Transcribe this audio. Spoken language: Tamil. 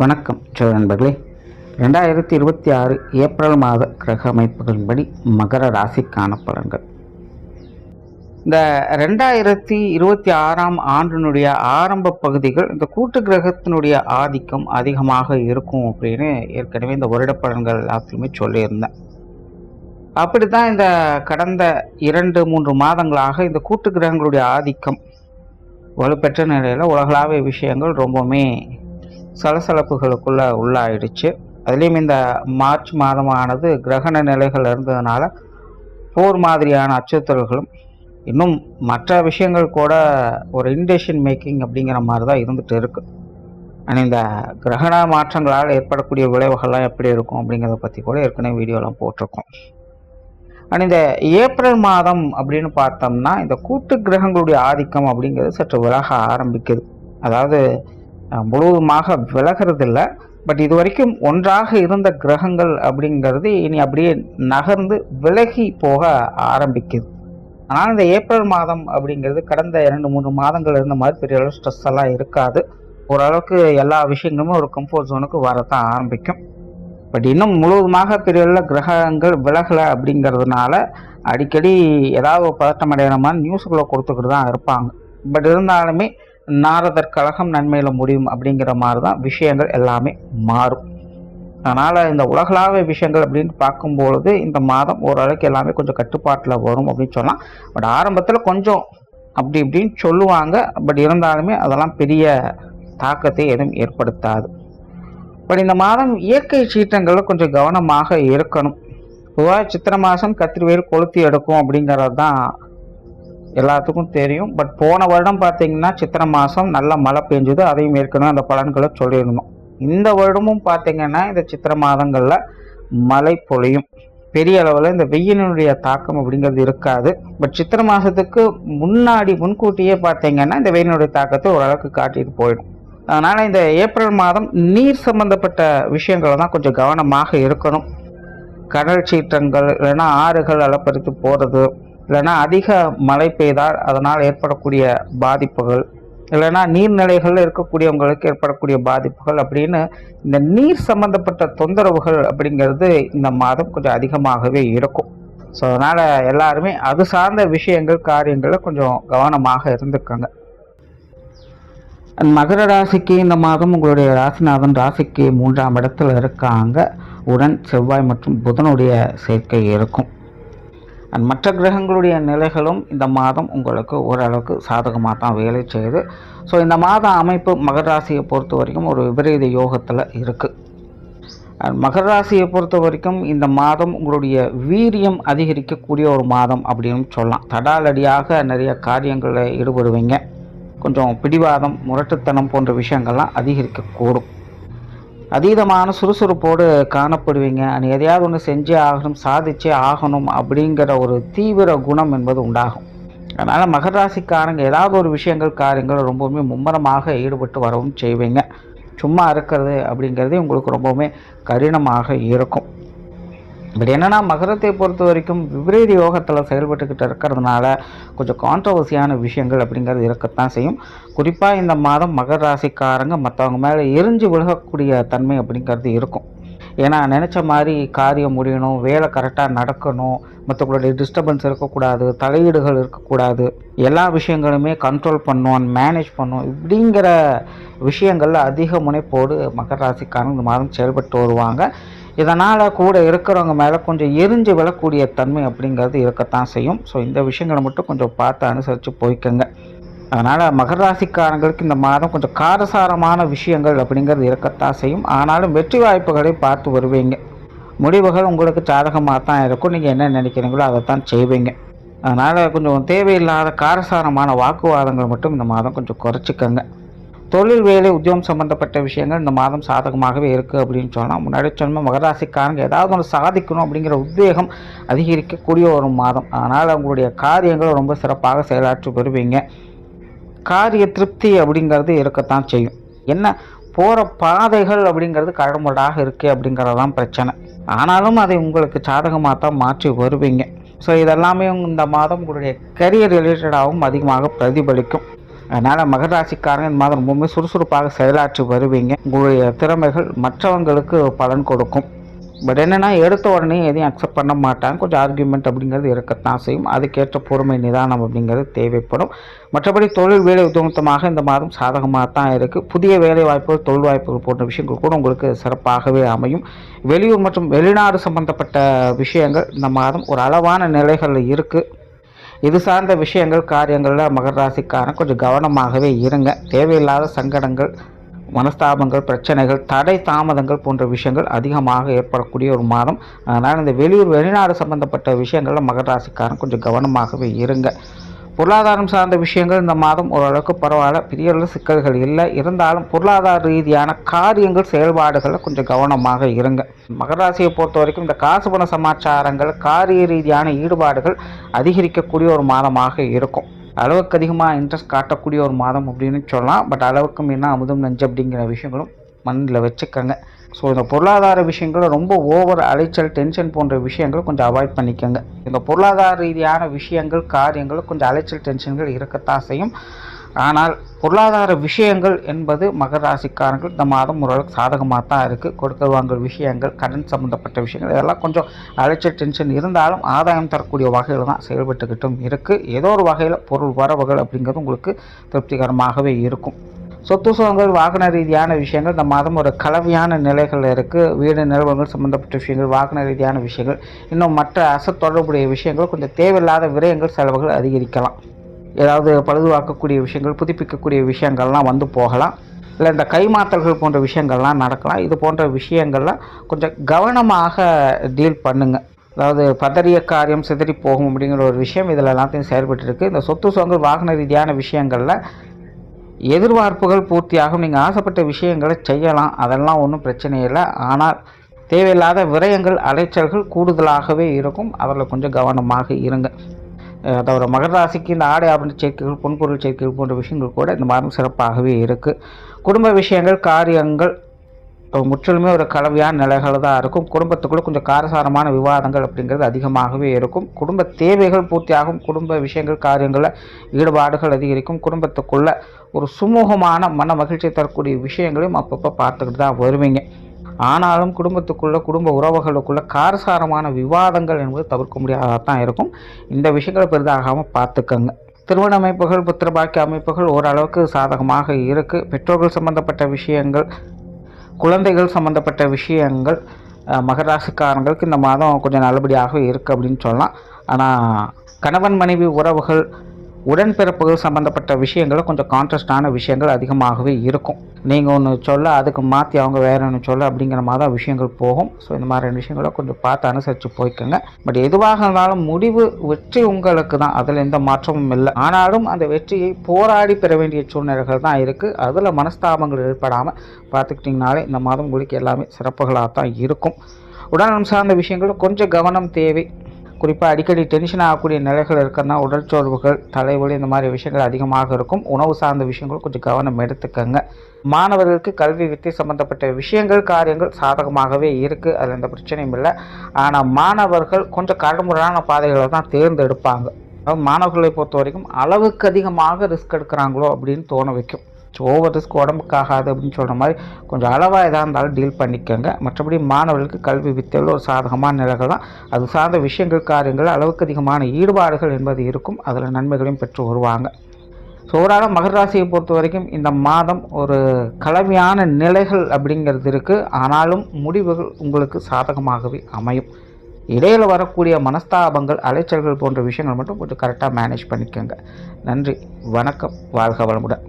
வணக்கம் நண்பர்களே. 2026 ஏப்ரல் மாத கிரக அமைப்புகளின்படி மகர ராசிக்கான பலன்கள். இந்த 2026ஆம் ஆண்டினுடைய ஆரம்ப பகுதிகள் இந்த கூட்டு கிரகத்தினுடைய ஆதிக்கம் அதிகமாக இருக்கும் அப்படின்னு ஏற்கனவே இந்த வருட பலன்கள் எல்லாத்துலையுமே சொல்லியிருந்தேன். அப்படித்தான் இந்த கடந்த 2-3 மாதங்களாக இந்த கூட்டு கிரகங்களுடைய ஆதிக்கம் வலுப்பெற்ற நிலையில் உலகளாவிய விஷயங்கள் ரொம்பவுமே சலசலப்புகளுக்குள்ள உள்ளாயிடுச்சு. அதுலேயும் இந்த மார்ச் மாதமானது கிரகண நிலைகள் இருந்ததுனால போர் மாதிரியான அச்சுறுத்தல்களும் இன்னும் மற்ற விஷயங்கள் கூட ஒரு இன்டெசிஷன் மேக்கிங் அப்படிங்கிற மாதிரி தான் இருந்துகிட்டு இருக்கு. ஆனால் இந்த கிரகண மாற்றங்களால் ஏற்படக்கூடிய விளைவுகள்லாம் எப்படி இருக்கும் அப்படிங்கிறத பற்றி கூட ஏற்கனவே வீடியோலாம் போட்டிருக்கோம். ஆனால் இந்த ஏப்ரல் மாதம் அப்படின்னு பார்த்தோம்னா இந்த கூட்டு கிரகங்களுடைய ஆதிக்கம் அப்படிங்கிறது சற்று விலக ஆரம்பிக்குது. அதாவது முழுவதுமாக விலகிறது இல்லை, பட் இது வரைக்கும் ஒன்றாக இருந்த கிரகங்கள் அப்படிங்கிறது இனி அப்படியே நகர்ந்து விலகி போக ஆரம்பிக்குது. ஆனால் இந்த ஏப்ரல் மாதம் அப்படிங்கிறது கடந்த 2-3 மாதங்கள் இருந்த மாதிரி பெரிய அளவு ஸ்ட்ரெஸ் எல்லாம் இருக்காது. ஓரளவுக்கு எல்லா விஷயங்களுமே ஒரு கம்ஃபர்ட் ஜோனுக்கு வரத்தான் ஆரம்பிக்கும். பட் இன்னும் முழுவதுமாக பெரிய அளவில் கிரகங்கள் விலகலை அப்படிங்கிறதுனால அடிக்கடி ஏதாவது ஒரு பதட்டம் அடைகிற மாதிரி நியூஸுக்குள்ளே கொடுத்துக்கிட்டு தான் இருப்பாங்க. பட் இருந்தாலுமே நாரதர் கழகம் நன்மையில முடியும் அப்படிங்கிற மாதிரி தான் விஷயங்கள் எல்லாமே மாறும். அதனால் இந்த உலகளாவிய விஷயங்கள் அப்படின்னு பார்க்கும்பொழுது இந்த மாதம் ஓரளவுக்கு எல்லாமே கொஞ்சம் கட்டுப்பாட்டில் வரும் அப்படின்னு சொல்லலாம். பட் ஆரம்பத்தில் கொஞ்சம் அப்படி இப்படின்னு சொல்லுவாங்க. பட் இருந்தாலுமே அதெல்லாம் பெரிய தாக்கத்தை எதுவும் ஏற்படுத்தாது. பட் இந்த மாதம் இயற்கை சீற்றங்களில் கொஞ்சம் கவனமாக இருக்கணும். பொதுவாக சித்திரை மாதம் கத்திரிவேல் கொளுத்தி எடுக்கும் அப்படிங்கிறது தான் எல்லாத்துக்கும் தெரியும். பட் போன வருடம் பார்த்தீங்கன்னா சித்திரை மாதம் நல்ல மழை பெஞ்சுது. அதையும் ஏற்கனவே அந்த பலன்களை சொல்லியிருந்தோம். இந்த வருடமும் பார்த்தீங்கன்னா இந்த சித்திரை மாதங்களில் மழை பொழியும். பெரிய அளவில் இந்த வெயிலினுடைய தாக்கம் அப்படிங்கிறது இருக்காது. பட் சித்திரை மாதத்துக்கு முன்கூட்டியே பார்த்தீங்கன்னா இந்த வெயிலினுடைய தாக்கத்தை ஓரளவுக்கு காட்டிட்டு போயிடும். அதனால் இந்த ஏப்ரல் மாதம் நீர் சம்பந்தப்பட்ட விஷயங்களை தான் கொஞ்சம் கவனமாக இருக்கணும். கடல் சீற்றங்கள் இல்லைன்னா ஆறுகள் அலப்பறித்து போகிறது, இல்லைன்னா அதிக மழை பெய்தால் அதனால் ஏற்படக்கூடிய பாதிப்புகள், இல்லைன்னா நீர்நிலைகளில் இருக்கக்கூடியவங்களுக்கு ஏற்படக்கூடிய பாதிப்புகள் அப்படின்னு இந்த நீர் சம்பந்தப்பட்ட தொந்தரவுகள் அப்படிங்கிறது இந்த மாதம் கொஞ்சம் அதிகமாகவே இருக்கும். ஸோ அதனால் எல்லாருமே அது சார்ந்த விஷயங்கள் காரியங்களில் கொஞ்சம் கவனமாக இருந்துக்கோங்க. மகர ராசிக்கு இந்த மாதம் உங்களுடைய ராசிநாதன் ராசிக்கு 3ஆம் இடத்துல இருக்காங்க. உடன் செவ்வாய் மற்றும் புதனுடைய சேர்க்கை இருக்கும். மற்ற கிரகங்களுடைய நிலைகளும் இந்த மாதம் உங்களுக்கு ஓரளவுக்கு சாதகமாக தான் வேலை செய்யுது. ஸோ இந்த மாத அமைப்பு மகர ராசியை பொறுத்த வரைக்கும் ஒரு விபரீத யோகத்தில் இருக்குது. மகர ராசியை பொறுத்த வரைக்கும் இந்த மாதம் உங்களுடைய வீரியம் அதிகரிக்கக்கூடிய ஒரு மாதம் அப்படின்னு சொல்லலாம். தடாலடியாக நிறைய காரியங்களில் ஈடுபடுவீங்க. கொஞ்சம் பிடிவாதம், முரட்டுத்தனம் போன்ற விஷயங்கள்லாம் அதிகரிக்கக்கூடும். அதீதமான சுறுசுறுப்போடு காணப்படுவீங்க. எதையாவது ஒன்று செஞ்சே ஆகணும், சாதிச்சே ஆகணும் அப்படிங்கிற ஒரு தீவிர குணம் என்பது உண்டாகும். அதனால் மகர ராசிக்காரங்க ஏதாவது ஒரு விஷயங்கள் காரியங்கள் ரொம்பவுமே மும்முரமாக ஈடுபட்டு வரவும் செய்வீங்க. சும்மா இருக்கிறது அப்படிங்கிறதே உங்களுக்கு ரொம்பவுமே கடினமாக இருக்கும். பட் என்னென்னா மகரத்தை பொறுத்த வரைக்கும் விபரீத யோகத்தில் செயல்பட்டுக்கிட்டு இருக்கிறதுனால கொஞ்சம் கான்ட்ரவர்சியான விஷயங்கள் அப்படிங்கிறது இருக்கத்தான் செய்யும். குறிப்பாக இந்த மாதம் மகர ராசிக்காரங்க மற்றவங்க மேலே எரிஞ்சு விலகக்கூடிய தன்மை அப்படிங்கிறது இருக்கும். ஏன்னா நினச்ச மாதிரி காரியம் முடியணும், வேலை கரெக்டாக நடக்கணும், மற்றவங்களுடைய டிஸ்டர்பன்ஸ் இருக்கக்கூடாது, தலையீடுகள் இருக்கக்கூடாது, எல்லா விஷயங்களுமே கண்ட்ரோல் பண்ணணும், மேனேஜ் பண்ணணும், இப்படிங்கிற விஷயங்களில் அதிக முனைப்போடு மகர ராசிக்காரங்க இந்த மாதம் செயல்பட்டு வருவாங்க. இதனால் கூட இருக்கிறவங்க மேலே கொஞ்சம் எரிஞ்சு விழக்கூடிய தன்மை அப்படிங்கிறது இருக்கத்தான் செய்யும். ஸோ இந்த விஷயங்களை மட்டும் கொஞ்சம் பார்த்து அனுசரித்து போய்க்கங்க. அதனால் மகர ராசிக்காரங்களுக்கு இந்த மாதம் கொஞ்சம் காரசாரமான விஷயங்கள் அப்படிங்கிறது இருக்கத்தான் செய்யும். ஆனாலும் வெற்றி வாய்ப்புகளை பார்த்து வருவீங்க. முடிவுகள் உங்களுக்கு சாதகமாக தான் இருக்கும். நீங்கள் என்ன நினைக்கிறீங்களோ அதைத்தான் செய்வீங்க. அதனால் கொஞ்சம் தேவையில்லாத காரசாரமான வாக்குவாதங்கள் மட்டும் இந்த மாதம் கொஞ்சம் குறைச்சிக்கங்க. தொழில், வேலை, உத்தியோகம் சம்பந்தப்பட்ட விஷயங்கள் இந்த மாதம் சாதகமாகவே இருக்குது அப்படின்னு சொன்னால் முன்னாடி சொன்ன மகராசிக்காரங்க ஏதாவது ஒன்று சாதிக்கணும் அப்படிங்கிற உத்வேகம் அதிகரிக்கக்கூடிய ஒரு மாதம். அதனால் உங்களுடைய காரியங்கள் ரொம்ப சிறப்பாக செயலாற்றி வருவீங்க. காரிய திருப்தி அப்படிங்கிறது இருக்கத்தான் செய்யும். என்ன போகிற பாதைகள் அப்படிங்கிறது கழமுடாக இருக்குது அப்படிங்கிறதான் பிரச்சனை. ஆனாலும் அதை உங்களுக்கு சாதகமாக தான் மாற்றி வருவீங்க. ஸோ இதெல்லாமே இந்த மாதம் உங்களுடைய கரியர் ரிலேட்டடாகவும் அதிகமாக பிரதிபலிக்கும். அதனால் மகர ராசிக்காரங்க இந்த மாதம் ரொம்பவுமே சுறுசுறுப்பாக செயலாற்றி வருவீங்க. உங்களுடைய திறமைகள் மற்றவங்களுக்கு பலன் கொடுக்கும். பட் என்னென்னா எடுத்த உடனே எதையும் அக்செப்ட் பண்ண மாட்டாங்க. கொஞ்சம் ஆர்கியூமெண்ட் அப்படிங்கிறது இருக்கத்தான் செய்யும். அதுக்கேற்ற பொறுமை நிதானம் அப்படிங்கிறது தேவைப்படும். மற்றபடி தொழில் வேலை உத்தமமாக இந்த மாதம் சாதகமாக தான் இருக்குது. புதிய வேலை வாய்ப்புகள், தொழில் வாய்ப்புகள் போன்ற விஷயங்கள் கூட உங்களுக்கு சிறப்பாகவே அமையும். வெளியூர் மற்றும் வெளிநாடு சம்பந்தப்பட்ட விஷயங்கள் இந்த மாதம் ஒரு அளவான நிலைகளில் இருக்குது. இது சார்ந்த விஷயங்கள் காரியங்களில் மகர ராசிக்காரன் கொஞ்சம் கவனமாகவே இருங்க. தேவையில்லாத சங்கடங்கள், மனஸ்தாபங்கள், பிரச்சனைகள், தடை தாமதங்கள் போன்ற விஷயங்கள் அதிகமாக ஏற்படக்கூடிய ஒரு மாதம். அதனால் இந்த வெளியூர் வெளிநாடு சம்பந்தப்பட்ட விஷயங்களில் மகர ராசிக்காரன் கொஞ்சம் கவனமாகவே இருங்க. பொருளாதாரம் சார்ந்த விஷயங்கள் இந்த மாதம் ஓரளவுக்கு பரவாயில்ல, பெரிய அளவு சிக்கல்கள் இல்லை. இருந்தாலும் பொருளாதார ரீதியான காரியங்கள் செயல்பாடுகளில் கொஞ்சம் கவனமாக இருங்க. மகர ராசியை பொறுத்த வரைக்கும் இந்த காசு பண சமாச்சாரங்கள், காரிய ரீதியான ஈடுபாடுகள் அதிகரிக்கக்கூடிய ஒரு மாதமாக இருக்கும். அளவுக்கு அதிகமாக இன்ட்ரெஸ்ட் காட்டக்கூடிய ஒரு மாதம் அப்படின்னு சொல்லலாம். பட் அளவுக்கு மீறினா அமுதம் நஞ்சு அப்படிங்கிற விஷயங்களும் மண்ணில் வச்சுக்கோங்க. ஸோ இந்த பொருளாதார விஷயங்கள் ரொம்ப ஓவர் அலைச்சல், டென்ஷன் போன்ற விஷயங்கள் கொஞ்சம் அவாய்ட் பண்ணிக்கோங்க. இந்த பொருளாதார ரீதியான விஷயங்கள் காரியங்கள் கொஞ்சம் அலைச்சல் டென்ஷன்கள் இருக்கத்தான் செய்யும். ஆனால் பொருளாதார விஷயங்கள் என்பது மகர ராசிக்காரர்கள் இந்த மாதம் ஓரளவுக்கு சாதகமாக தான் இருக்குது. கொடுக்கல் வாங்கல் விஷயங்கள், கடன் சம்மந்தப்பட்ட விஷயங்கள் இதெல்லாம் கொஞ்சம் அலைச்சல் டென்ஷன் இருந்தாலும் ஆதாயம் தரக்கூடிய வகையில் தான் செயல்பட்டுக்கிட்டும் இருக்குது. ஏதோ ஒரு வகையில் பொருள் வரவுகள் அப்படிங்கிறது உங்களுக்கு திருப்திகரமாகவே இருக்கும். சொத்து சுகங்கள், வாகன ரீதியான விஷயங்கள் இந்த மாதம் ஒரு கலவையான நிலைகள் இருக்குது. வீடு நிறுவனங்கள் சம்மந்தப்பட்ட விஷயங்கள், வாகன ரீதியான விஷயங்கள், இன்னும் மற்ற அசத் தொடர்புடைய விஷயங்கள், கொஞ்சம் தேவையில்லாத விரயங்கள், செலவுகள் அதிகரிக்கலாம். ஏதாவது பழுதுவாக்கக்கூடிய விஷயங்கள், புதுப்பிக்கக்கூடிய விஷயங்கள்லாம் வந்து போகலாம். இல்லை இந்த கைமாத்தல்கள் போன்ற விஷயங்கள்லாம் நடக்கலாம். இது போன்ற விஷயங்கள்லாம் கொஞ்சம் கவனமாக டீல் பண்ணுங்கள். அதாவது பதறிய காரியம் சிதறி போகும் அப்படிங்கிற ஒரு விஷயம் இதில் எல்லாத்தையும் செயல்பட்டு இருக்குது. இந்த சொத்து சுகங்கள், வாகன ரீதியான விஷயங்களில் எதிர்பார்ப்புகள் பூர்த்தியாகும். நீங்கள் ஆசைப்பட்ட விஷயங்களை செய்யலாம், அதெல்லாம் ஒன்றும் பிரச்சனை இல்லை. ஆனால் தேவையில்லாத விரயங்கள், அலைச்சல்கள் கூடுதலாகவே இருக்கும். அதில் கொஞ்சம் கவனமாக இருங்க. அதாவது மகர ராசிக்கு இந்த ஆடை ஆபரண சேர்க்கைகள், பொன்பொருள் சேர்க்கைகள் போன்ற விஷயங்கள் கூட இந்த மாதம் சிறப்பாகவே இருக்குது. குடும்ப விஷயங்கள், காரியங்கள் முற்றிலுமே ஒரு கலவையான நிலைகள் தான் இருக்கும். குடும்பத்துக்குள்ளே கொஞ்சம் காரசாரமான விவாதங்கள் அப்படிங்கிறது அதிகமாகவே இருக்கும். குடும்ப தேவைகள் பூர்த்தியாகும். குடும்ப விஷயங்கள், காரியங்களில் ஈடுபாடுகள் அதிகரிக்கும். குடும்பத்துக்குள்ளே ஒரு சுமூகமான மன மகிழ்ச்சி தரக்கூடிய விஷயங்களையும் அப்பப்போ பார்த்துக்கிட்டு தான் வருவீங்க. ஆனாலும் குடும்பத்துக்குள்ளே, குடும்ப உறவுகளுக்குள்ளே காரசாரமான விவாதங்கள் என்பது தவிர்க்க முடியாததான் இருக்கும். இந்த விஷயங்களை பெரிதாகாமல் பார்த்துக்கங்க. திருமண அமைப்புகள், புத்திரபாக்கிய அமைப்புகள் ஓரளவுக்கு சாதகமாக இருக்குது. பெற்றோர்கள் சம்பந்தப்பட்ட விஷயங்கள், குழந்தைகள் சம்மந்தப்பட்ட விஷயங்கள் மகர ராசிக்காரங்களுக்கு இந்த மாதம் கொஞ்சம் நல்லபடியாகவே இருக்குது அப்படின்னு சொல்லலாம். ஆனால் கணவன் மனைவி உறவுகள், உடன்பிறப்புகள் சம்மந்தப்பட்ட விஷயங்கள் கொஞ்சம் கான்ட்ராஸ்டான விஷயங்கள் அதிகமாகவே இருக்கும். நீங்கள் ஒன்று சொல்ல அதுக்கு மாற்றி அவங்க வேறு ஒன்று சொல்ல அப்படிங்கிற மாதிரி தான் விஷயங்கள் போகும். ஸோ இந்த மாதிரியான விஷயங்களை கொஞ்சம் பார்த்து அனுசரித்து போய்க்கோங்க. பட் எதுவாக இருந்தாலும் முடிவு வெற்றி உங்களுக்கு தான், அதில் எந்த மாற்றமும் இல்லை. ஆனாலும் அந்த வெற்றியை போராடி பெற வேண்டிய சூழ்நிலைகள் தான் இருக்குது. அதில் மனஸ்தாபங்கள் ஏற்படாமல் பார்த்துக்கிட்டிங்கனாலே இந்த மாதம் உங்களுக்கு எல்லாமே சிறப்புகளாக தான் இருக்கும். உடல்நலம் சார்ந்த விஷயங்கள் கொஞ்சம் கவனம் தேவை. குறிப்பாக அடிக்கடி டென்ஷன் ஆகக்கூடிய நிலைகள் இருக்கிறதுனா உடல் சோர்வுகள், தலைவலி இந்த மாதிரி விஷயங்கள் அதிகமாக இருக்கும். உணவு சார்ந்த விஷயங்கள் கொஞ்சம் கவனம் எடுத்துக்கங்க. மாணவர்களுக்கு கல்வி வித்தை சம்பந்தப்பட்ட விஷயங்கள், காரியங்கள் சாதகமாகவே இருக்குது. அதில் எந்த பிரச்சனையும் இல்லை. ஆனால் மாணவர்கள் கொஞ்சம் கடுமுறையான பாதைகளை தான் தேர்ந்தெடுப்பாங்க. மாணவர்களை பொறுத்த வரைக்கும் அளவுக்கு அதிகமாக ரிஸ்க் எடுக்கிறாங்களோ அப்படின்னு தோண வைக்கும். ஓவர் ரிஸ்க் உடம்புக்காகாது அப்படின்னு சொல்கிற மாதிரி கொஞ்சம் அளவாக எதாக இருந்தாலும் டீல் பண்ணிக்கோங்க. மற்றபடி மாணவர்களுக்கு கல்வி வித்தையில் ஒரு சாதகமான நிலைகள் தான். அது சார்ந்த விஷயங்கள், காரியங்கள் அளவுக்கு அதிகமான ஈடுபாடுகள் என்பது இருக்கும். அதில் நன்மைகளையும் பெற்று வருவாங்க. ஸோ ஓவராலாக மகர ராசியை பொறுத்த வரைக்கும் இந்த மாதம் ஒரு கலவையான நிலைகள் அப்படிங்கிறது இருக்குது. ஆனாலும் முடிவுகள் உங்களுக்கு சாதகமாகவே அமையும். இடையில் வரக்கூடிய மனஸ்தாபங்கள், அலைச்சல்கள் போன்ற விஷயங்கள் மட்டும் கொஞ்சம் கரெக்டாக மேனேஜ் பண்ணிக்கோங்க. நன்றி, வணக்கம், வாழ்க வளமுடன்.